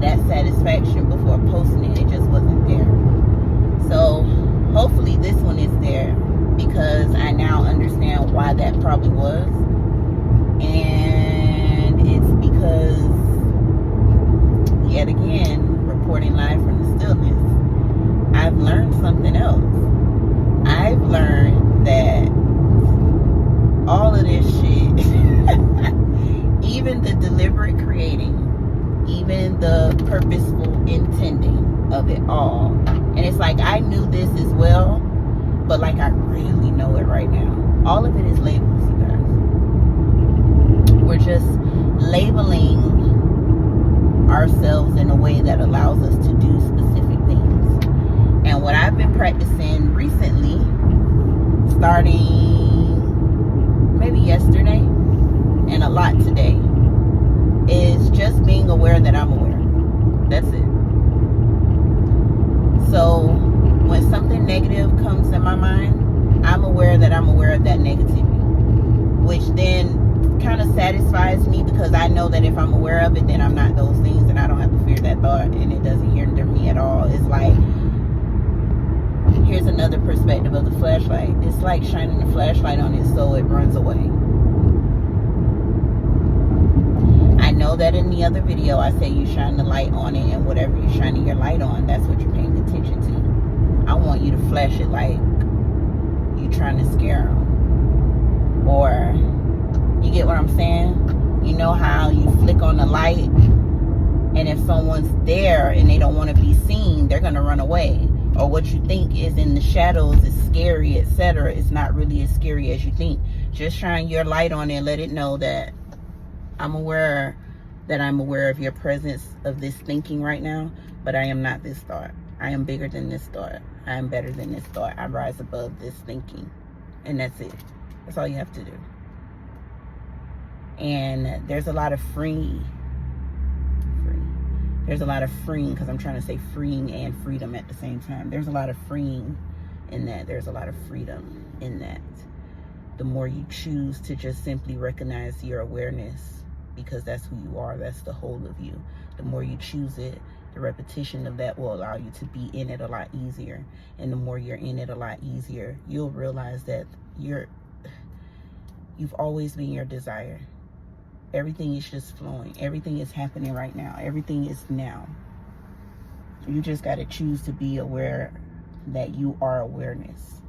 that satisfaction before posting it. It just wasn't there. So hopefully this one is there, because I now understand why that probably was. And it's because, yet again, reporting live from the stillness, I've learned something else. I've learned that all of this shit, even the deliberate creating, even the purposeful intending of it all, and it's like I knew this as well, but like I really know it right now. All of it is labels, you guys. We're just labeling ourselves in a way that allows us to do specific things. And what I've been practicing recently, starting maybe yesterday and a lot today, is just being aware that I'm aware. That's it. So when something negative comes in my mind, I'm aware that I'm aware of that negativity, which then kind of satisfies me, because I know that if I'm aware of it, then I'm not those things, and I don't have to fear that thought, and it doesn't hinder me at all. It's like, here's another perspective of the flashlight. It's like shining a flashlight on it so it runs away. I know that in the other video I say you shine the light on it, and whatever you're shining your light on, that's what you're paying attention to. I want you to flash it like you trying to scare them, or you get what I'm saying? You know how you flick on the light, and if someone's there and they don't want to be seen, they're going to run away. Or what you think is in the shadows is scary, etc. It's not really as scary as you think. Just shine your light on it and let it know that I'm aware of your presence of this thinking right now, but I am not this thought. I am bigger than this thought. I am better than this thought. I rise above this thinking. And that's it. That's all you have to do. And there's a lot of there's a lot of freeing, because I'm trying to say freeing and freedom at the same time. There's a lot of freeing in that. There's a lot of freedom in that. The more you choose to just simply recognize your awareness, because that's who you are, that's the whole of you. The more you choose it, the repetition of that will allow you to be in it a lot easier. And the more you're in it a lot easier, you'll realize that you've always been your desire. Everything is just flowing. Everything is happening right now. Everything is now. You just got to choose to be aware that you are awareness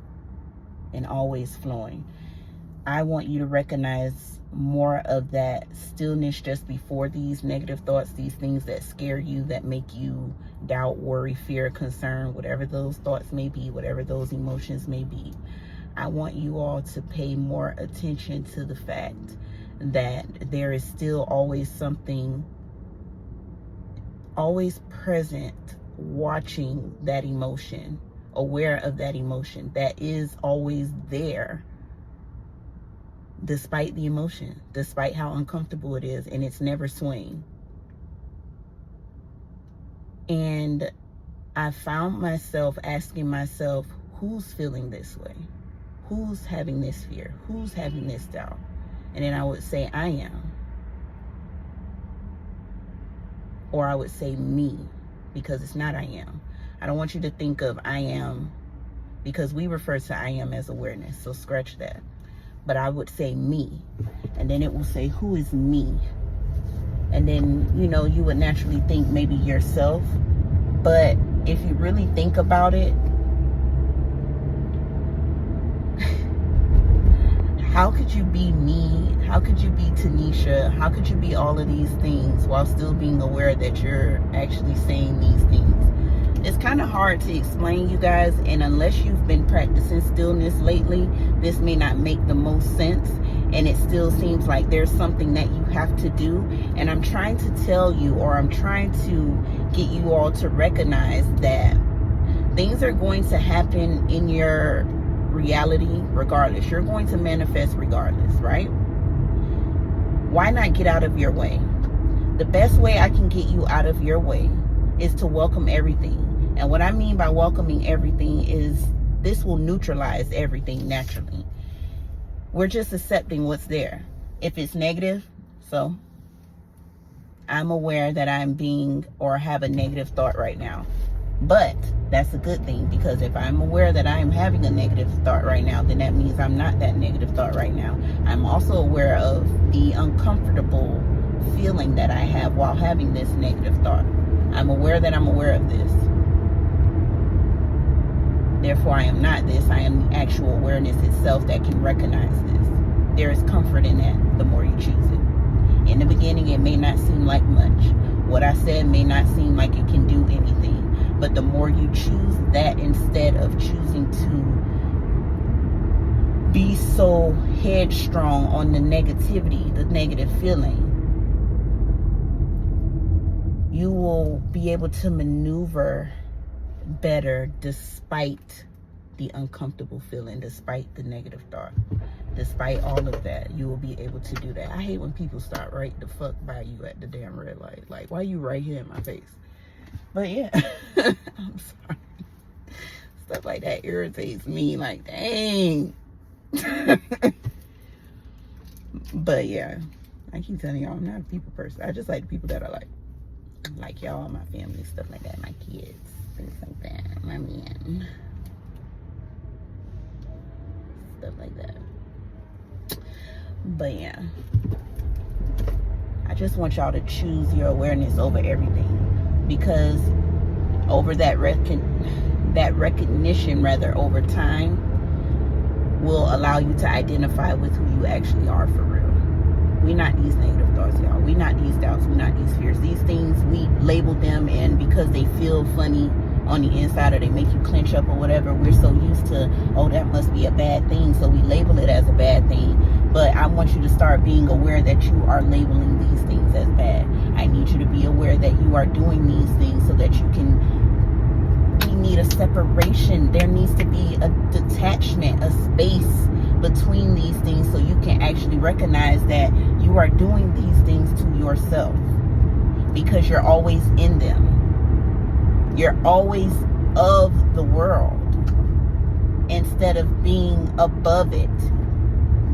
and always flowing. I want you to recognize more of that stillness just before these negative thoughts, these things that scare you, that make you doubt, worry, fear, concern, whatever those thoughts may be, whatever those emotions may be. I want you all to pay more attention to the fact that there is still always something always present, watching that emotion, aware of that emotion, that is always there despite the emotion, despite how uncomfortable it is, and it's never swaying. And I found myself asking myself, who's feeling this way? Who's having this fear? Who's having this doubt? And then I would say, I am. Or I would say me, because it's not I am. I don't want you to think of I am, because we refer to I am as awareness, so scratch that. But I would say me, and then it will say, who is me? And then, you would naturally think maybe yourself. But if you really think about it, how could you be me? How could you be Teniecia? How could you be all of these things while still being aware that you're actually saying these things? It's kind of hard to explain, you guys, and unless you've been practicing stillness lately, this may not make the most sense, and it still seems like there's something that you have to do. And I'm trying to tell you, or I'm trying to get you all to recognize that things are going to happen in your reality regardless. You're going to manifest regardless, right? Why not get out of your way? The best way I can get you out of your way is to welcome everything. And what I mean by welcoming everything is this will neutralize everything naturally. We're just accepting what's there. If it's negative, so I'm aware that I'm being or have a negative thought right now. But that's a good thing, because if I'm aware that I am having a negative thought right now, then that means I'm not that negative thought right now. I'm also aware of the uncomfortable feeling that I have while having this negative thought. I'm aware that I'm aware of this. Therefore, I am not this. I am the actual awareness itself that can recognize this. There is comfort in that the more you choose it. In the beginning, it may not seem like much. What I said may not seem like it can do anything. But the more you choose that instead of choosing to be so headstrong on the negativity, the negative feeling, you will be able to maneuver better despite the uncomfortable feeling, despite the negative thought, despite all of that. You will be able to do that. I hate when people start right the fuck by you at the damn red light. Like, why you right here in my face? But yeah, I'm sorry. Stuff like that irritates me. Like, dang. But yeah, I keep telling y'all, I'm not a people person. I just like the people that are like y'all, my family, stuff like that, my kids, things like that, my man, stuff like that. But yeah, I just want y'all to choose your awareness over everything, because over that recognition rather over time will allow you to identify with who you actually are for real. We not these negative thoughts, y'all. We not these doubts. We not these fears. These things, we label them, and because they feel funny on the inside or they make you clench up or whatever, we're so used to, oh, that must be a bad thing, so we label it as a bad thing. But I want you to start being aware that you are labeling these things as bad. I need you to be aware that you are doing these things so that you can, we need a separation. There needs to be a detachment, a space between these things, so you can actually recognize that you are doing these things to yourself, because you're always in them. You're always of the world instead of being above it.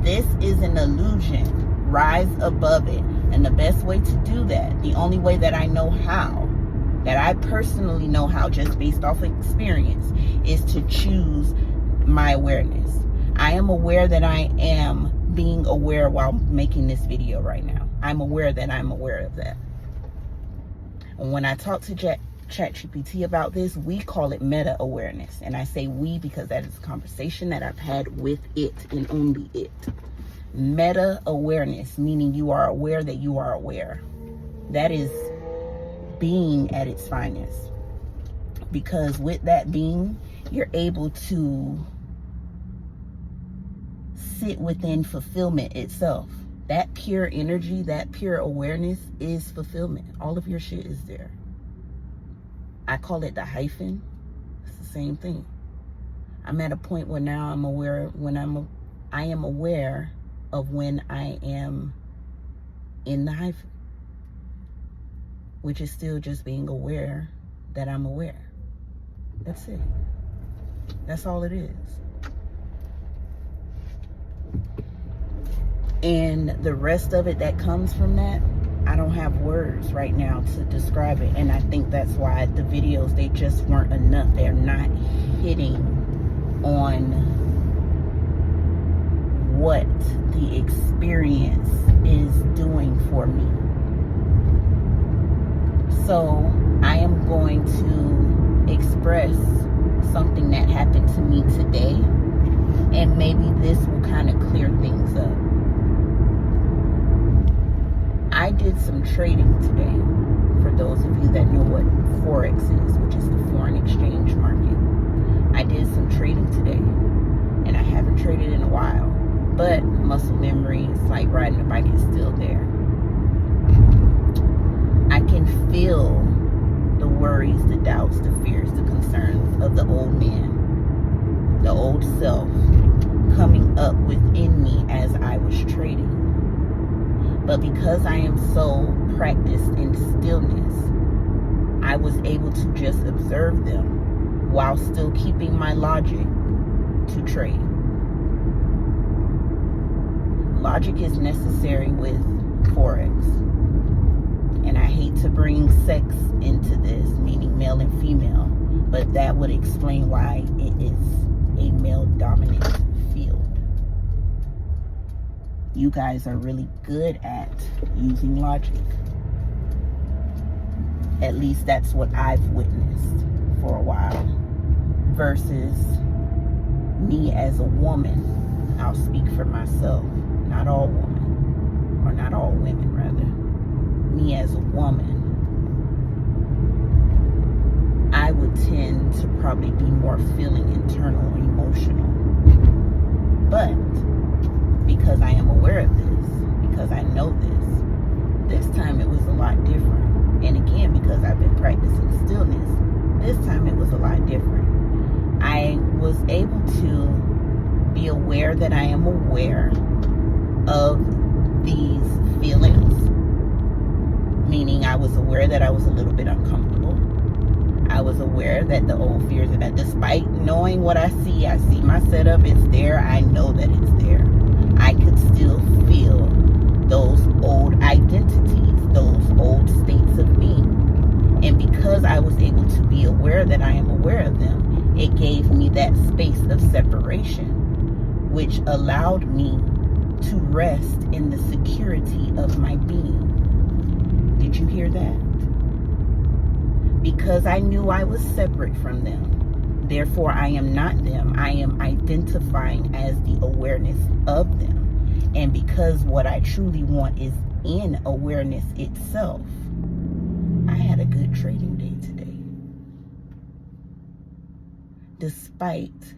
This is an illusion. Rise above it. And the best way to do that, the only way that I know how, that I personally know how, just based off of experience, is to choose my awareness. I am aware that I am being aware while making this video right now. I'm aware that I'm aware of that. And when I talk to ChatGPT about this, we call it meta awareness. And I say we because that is a conversation that I've had with it and only it. Meta awareness, meaning you are aware that you are aware. That is being at its finest. Because with that being, you're able to sit within fulfillment itself. That pure energy, that pure awareness is fulfillment. All of your shit is there. I call it the hyphen. It's the same thing. I'm at a point where now I'm aware I am aware of when I am in the hyphen, which is still just being aware that I'm aware. That's it. That's all it is. And the rest of it that comes from that, I don't have words right now to describe it. And I think that's why the videos, they just weren't enough. They're not hitting on what the experience is doing for me. So I am going to express something that happened to me today, and maybe this will kind of clear things up. I did some trading today, for those of you that know what Forex is, which is the foreign exchange market. I did some trading today, and I haven't traded in a while, but muscle memory, it's like riding a bike, is still there. I can feel the worries, the doubts, the fears, the concerns of the old man, the old self, coming up within me as I was trading. But because I am so practiced in stillness, I was able to just observe them while still keeping my logic to trade. Logic is necessary with Forex. And I hate to bring sex into this, meaning male and female, but that would explain why it is a male-dominant field. You guys are really good at using logic. At least that's what I've witnessed for a while. Versus me as a woman, I'll speak for myself, not all women, or not all women rather. Me as a woman, I would tend to probably be more feeling internal, emotional. But because I am aware of this, because I know this time it was a lot different. And again, because I've been practicing stillness, this time it was a lot different. I was able to be aware that I am aware of these feelings, meaning I was aware that I was a little bit uncomfortable. I was aware that the old fears, and that despite knowing what I see my setup, it's there, I know that it's there. I could still feel those old identities, those old states of being. And because I was able to be aware that I am aware of them, it gave me that space of separation, which allowed me to rest in the security of my being. Did you hear that? Because I knew I was separate from them. Therefore, I am not them. I am identifying as the awareness of them. And because what I truly want is in awareness itself, I had a good trading day today. Despite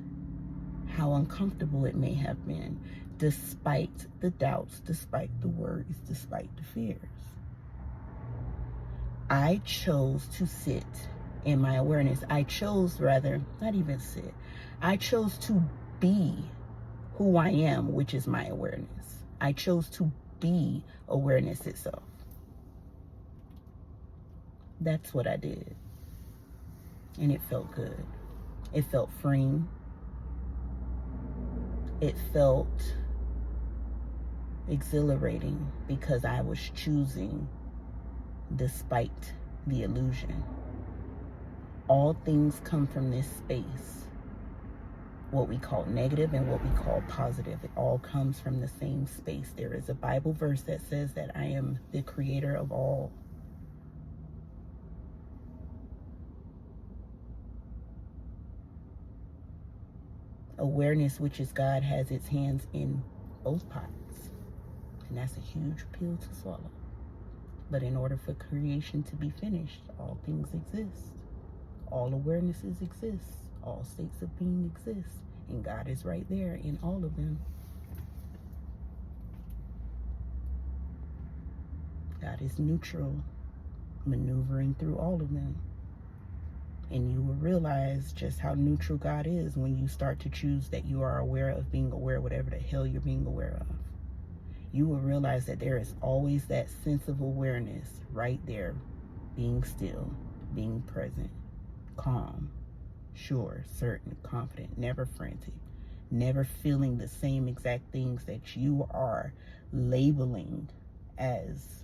how uncomfortable it may have been, despite the doubts, despite the worries, despite the fears. I chose to sit in my awareness. I chose, rather, not even sit. I chose to be who I am, which is my awareness. I chose to be awareness itself. That's what I did. And it felt good. It felt freeing. It felt exhilarating because I was choosing despite the illusion. All things come from this space. What we call negative and what we call positive. It all comes from the same space. There is a Bible verse that says that I am the creator of all. Awareness, which is God, has its hands in both pots. And that's a huge pill to swallow. But in order for creation to be finished, all things exist. All awarenesses exist. All states of being exist. And God is right there in all of them. God is neutral, maneuvering through all of them. And you will realize just how neutral God is when you start to choose that you are aware of being aware of whatever the hell you're being aware of. You will realize that there is always that sense of awareness right there, being still, being present, calm, sure, certain, confident, never frantic, never feeling the same exact things that you are labeling as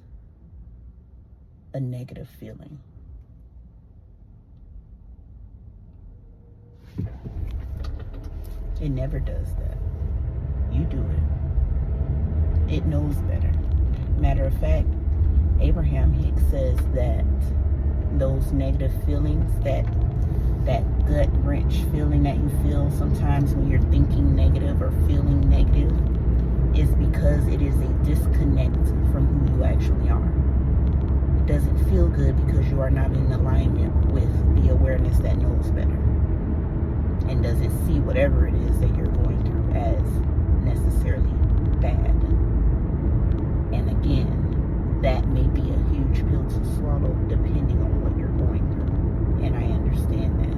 a negative feeling. It never does that. You do it. It knows better. Matter of fact, Abraham Hicks says that those negative feelings, that gut wrench feeling that you feel sometimes when you're thinking negative or feeling negative, is because it is a disconnect from who you actually are. It doesn't feel good because you are not in alignment with the awareness that knows better and doesn't see whatever it is that you're going through as necessarily bad. And again, that may be a huge pill to swallow depending on what you're going through. And I understand that.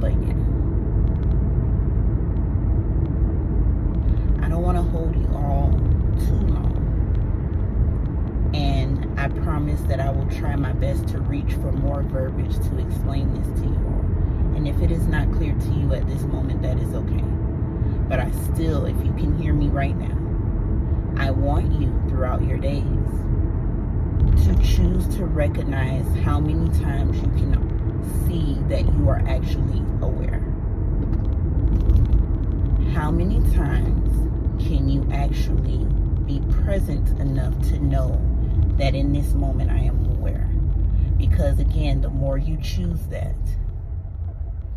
But yeah, I don't want to hold you all too long. And I promise that I will try my best to reach for more verbiage to explain this to you all. And if it is not clear to you at this moment, that is okay. But I still, if you can hear me right now, I want you throughout your days to choose to recognize how many times you can see that you are actually aware. How many times can you actually be present enough to know that in this moment I am aware? Because again, the more you choose that,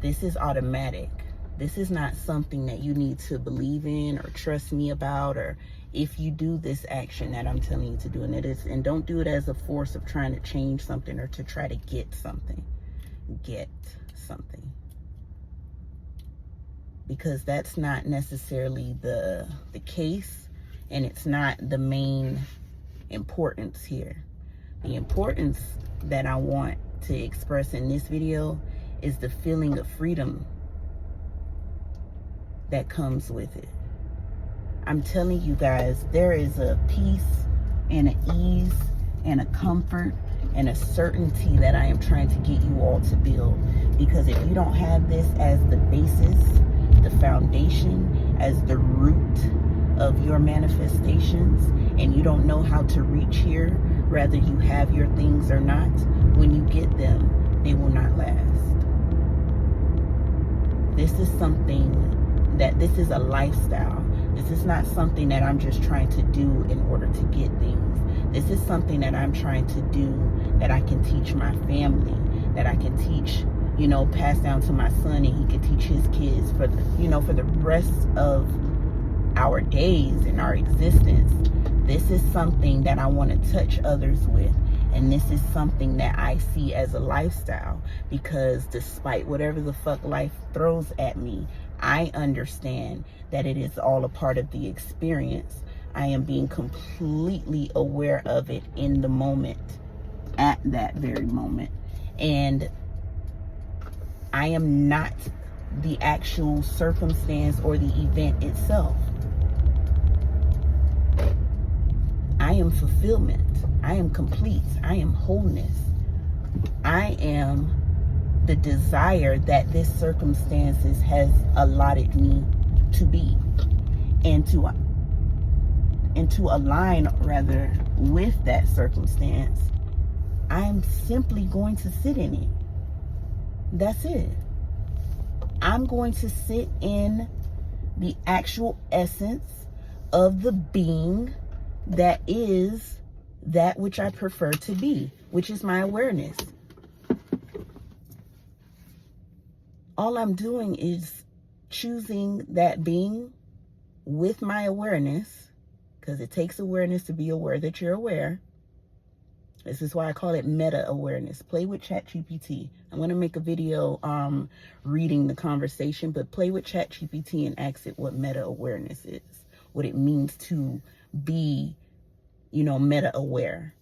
this is automatic. This is not something that you need to believe in or trust me about, or if you do this action that I'm telling you to do, and don't do it as a force of trying to change something or to try to get something. Get something. Because that's not necessarily the case, and it's not the main importance here. The importance that I want to express in this video is the feeling of freedom that comes with it. I'm telling you guys, there is a peace and an ease and a comfort and a certainty that I am trying to get you all to build. Because if you don't have this as the basis, the foundation, as the root of your manifestations, and you don't know how to reach here, whether you have your things or not, when you get them, they will not last. This is something this is a lifestyle. This is not something that I'm just trying to do in order to get things. This is something that I'm trying to do that I can teach my family, that I can teach, pass down to my son, and he can teach his kids for the rest of our days and our existence. This is something that I want to touch others with. And this is something that I see as a lifestyle, because despite whatever the fuck life throws at me, I understand that it is all a part of the experience. I am being completely aware of it in the moment, at that very moment. And I am not the actual circumstance or the event itself. I am fulfillment. I am complete. I am wholeness. I am the desire that this circumstances has allotted me to be, and to align rather with that circumstance. I'm simply going to sit in it. That's it. I'm going to sit in the actual essence of the being that is that which I prefer to be, which is my awareness. All I'm doing is choosing that being with my awareness, because it takes awareness to be aware that you're aware. This is why I call it meta awareness. Play with ChatGPT. I'm going to make a video reading the conversation, but play with ChatGPT and ask it what meta awareness is, what it means to be, meta aware.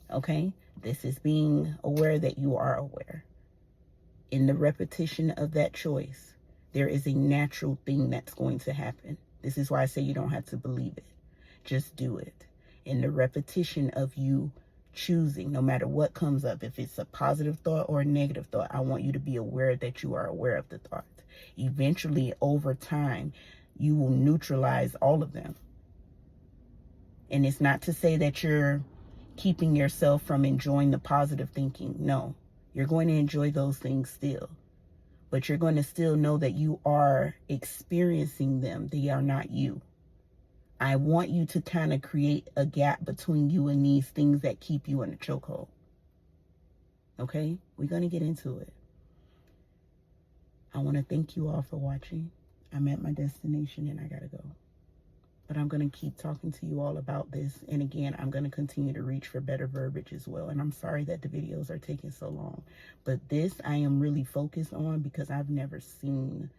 Okay? This is being aware that you are aware. In the repetition of that choice, there is a natural thing that's going to happen. This is why I say you don't have to believe it. Just do it. In the repetition of you choosing, no matter what comes up, if it's a positive thought or a negative thought, I want you to be aware that you are aware of the thought. Eventually, over time, you will neutralize all of them. And it's not to say that you're keeping yourself from enjoying the positive thinking. No. You're going to enjoy those things still, but you're going to still know that you are experiencing them. They are not you. I want you to kind of create a gap between you and these things that keep you in a chokehold. Okay? We're going to get into it. I want to thank you all for watching. I'm at my destination and I got to go. But I'm going to keep talking to you all about this. And again, I'm going to continue to reach for better verbiage as well. And I'm sorry that the videos are taking so long. But this I am really focused on, because I've never seen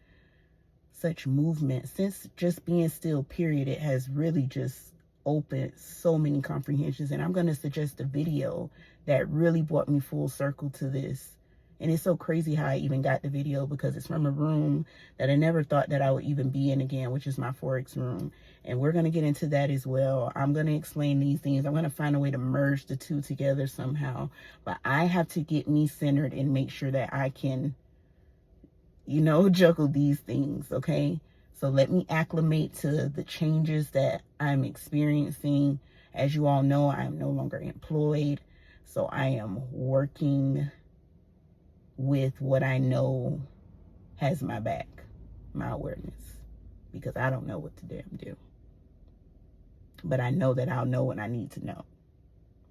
such movement. Since just being still, period, it has really just opened so many comprehensions. And I'm going to suggest a video that really brought me full circle to this. And it's so crazy how I even got the video, because it's from a room that I never thought that I would even be in again, which is my Forex room. And we're going to get into that as well. I'm going to explain these things. I'm going to find a way to merge the two together somehow. But I have to get me centered and make sure that I can, juggle these things, okay? So let me acclimate to the changes that I'm experiencing. As you all know, I am no longer employed. So I am working with what I know has my back, my awareness, because I don't know what to damn do. But I know that I'll know when I need to know,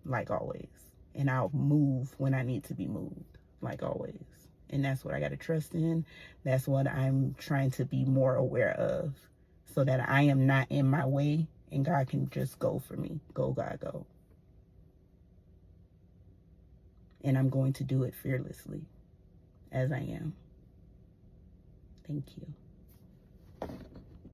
like always. And I'll move when I need to be moved, like always. And that's what I got to trust in. That's what I'm trying to be more aware of, so that I am not in my way and God can just go for me. Go, God, go. And I'm going to do it fearlessly, as I am. Thank you.